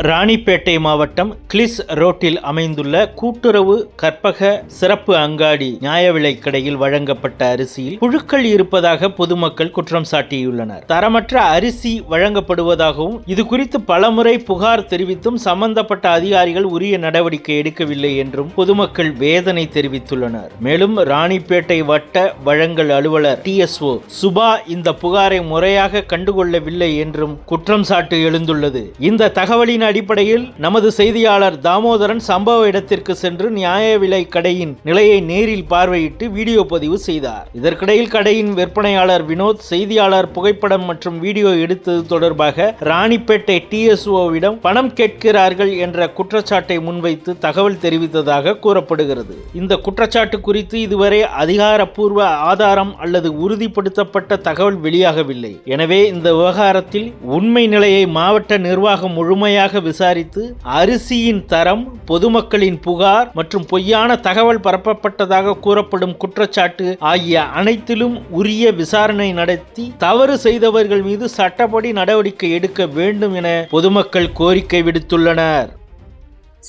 ராணிப்பேட்டை மாவட்டம் கிளிஸ் ரோட்டில் அமைந்துள்ள கூட்டுறவு கற்பக சிறப்பு அங்காடி நியாய விலைக் கடையில் வழங்கப்பட்ட அரிசியில் புழுக்கள் இருப்பதாக பொதுமக்கள் குற்றம் சாட்டியுள்ளனர். தரமற்ற அரிசி வழங்கப்படுவதாகவும் இது குறித்து பலமுறை புகார் தெரிவித்தும் சம்பந்தப்பட்ட அதிகாரிகள் உரிய நடவடிக்கை எடுக்கவில்லை என்றும் பொதுமக்கள் வேதனை தெரிவித்துள்ளனர். மேலும் ராணிப்பேட்டை வட்ட வழங்கல் அலுவலர் TSO சுபா இந்த புகாரை முறையாக கண்டுகொள்ளவில்லை என்றும் குற்றம் சாட்டு எழுந்துள்ளது. இந்த தகவலின் அடிப்படையில் நமது செய்தியாளர் தாமோதரன் சம்பவ இடத்திற்கு சென்று நியாய விலை கடையின் நிலையை நேரில் பார்வையிட்டு வீடியோ பதிவு செய்தார். இதற்கிடையில் கடையின் விற்பனையாளர் வினோத் செய்தியாளர் புகைப்படம் மற்றும் வீடியோ எடுத்தது தொடர்பாக ராணிப்பேட்டை TSOவிடம் பணம் கேட்கிறார்கள் என்ற குற்றச்சாட்டை முன்வைத்து தகவல் தெரிவித்ததாக கூறப்படுகிறது. இந்த குற்றச்சாட்டு குறித்து இதுவரை அதிகாரப்பூர்வ ஆதாரம் அல்லது உறுதிப்படுத்தப்பட்ட தகவல் வெளியாகவில்லை. எனவே இந்த விவகாரத்தில் உண்மை நிலையை மாவட்ட நிர்வாகம் முழுமையாக விசாரித்து அரிசியின் தரம், பொதுமக்களின் புகார் மற்றும் பொய்யான தகவல் பரப்பப்பட்டதாக கூறப்படும் குற்றச்சாட்டு ஆகிய அனைத்திலும் உரிய விசாரணை நடத்தி தவறு செய்தவர்கள் மீது சட்டப்படி நடவடிக்கை எடுக்க வேண்டும் என பொதுமக்கள் கோரிக்கை விடுத்துள்ளனர்.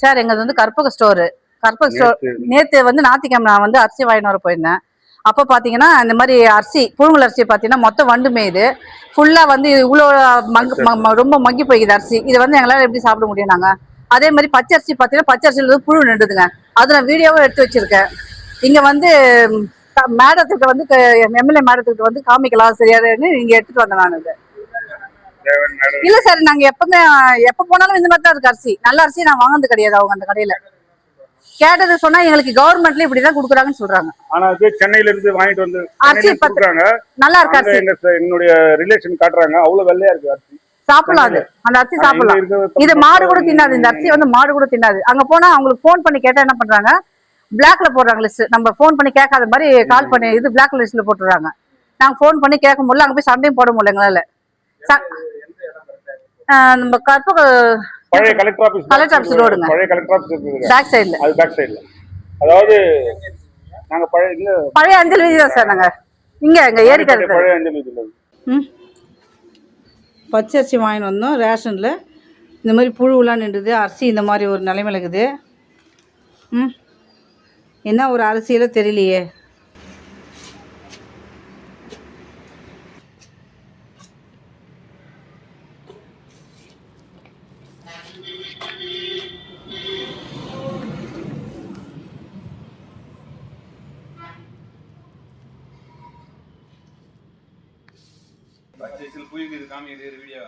சார், எங்க வந்து கற்பக ஸ்டோர் நேத்து வந்து ஞாயிற்றுக்கிழமை நான் வந்து அரிசி வாங்கிட்டு வர போயிருந்தேன். அப்போ பார்த்தீங்கன்னா இந்த மாதிரி அரிசி புழுங்கல் அரிசி பார்த்தீங்கன்னா மொத்தம் வண்டு மேயுது. ஃபுல்லாக வந்து இவ்வளோ ரொம்ப மங்கி போய்க்குது அரிசி. இது வந்து எங்களால் எப்படி சாப்பிட முடியும் நாங்கள்? அதே மாதிரி பச்சை அரிசி பார்த்தீங்கன்னா பச்சை அரிசியில் வந்து புழு நின்றுதுங்க. அது நான் வீடியோவும் எடுத்து வச்சிருக்கேன். இங்கே வந்து மேடத்துக்கு வந்து MLA மேடத்துக்கு வந்து காமிக்கலாம் சரியாதுன்னு இங்கே எடுத்துகிட்டு வந்தேன் நான். இது இல்லை சார், நாங்கள் எப்போ போனாலும் இந்த மாதிரி தான் இருக்கு அரிசி. நல்ல அரிசி நான் வாங்கினது கிடையாது. அவங்க அந்த கடையில் கேட்டது சொன்னா எங்களுக்கு கவர்மெண்ட்ல இப்படிதான் குடுக்குறாங்கன்னு சொல்றாங்க. ஆனா சென்னையில இருந்து வாங்கிட்டு வந்து அரிசி பண்றாங்க. நல்லா இருக்கு அரிசி. என்னுடைய ரிலேஷன் காட்டுறாங்க, அவ்வளவு வெள்ளையா இருக்கு அரிசி. சாப்பிடலாம், அது அந்த அரிசி சாப்பிடலாம். இது மாடு கூட தின்னாது. இந்த அரிசி வந்து மாடு கூட தின்னாது. அங்க போனா அவங்களுக்கு போன் பண்ணி கேட்டா என்ன பண்றாங்க, பிளாக்ல போடுறாங்க லிஸ்ட். நம்ம போன் பண்ணி கேட்காத மாதிரி கால் பண்ணி இது பிளாக் லிஸ்ட்ல போட்டுறாங்க. நாங்க போன் பண்ணி கேட்க முடியல, அங்க போய் சண்டையும் போட முடியல எங்களால. நம்ம கற்பக பழைய கலெக்டர் ஆபீஸ் ரோடுங்க, பழைய கலெக்டர் ஆபீஸ் இருக்குது பேக் சைடுல. அது பேக் சைடுல. அதாவது நாங்க பழைய அஞ்சல் வீதி தான் சார். நாங்க இங்க ஏரிக்கரை பழைய அஞ்சல் வீதியில பச்சை அரிசி வாங்கிட்டு வந்தோம். ரேஷன்ல இந்த மாதிரி புழுவெல்லாம் நின்றுது. அரிசி இந்த மாதிரி ஒரு நிலைமையில இருக்குது. என்ன ஒரு அரிசியில தெரியலையே. பச்சை புயல் காமிக்கிறது வீடியோ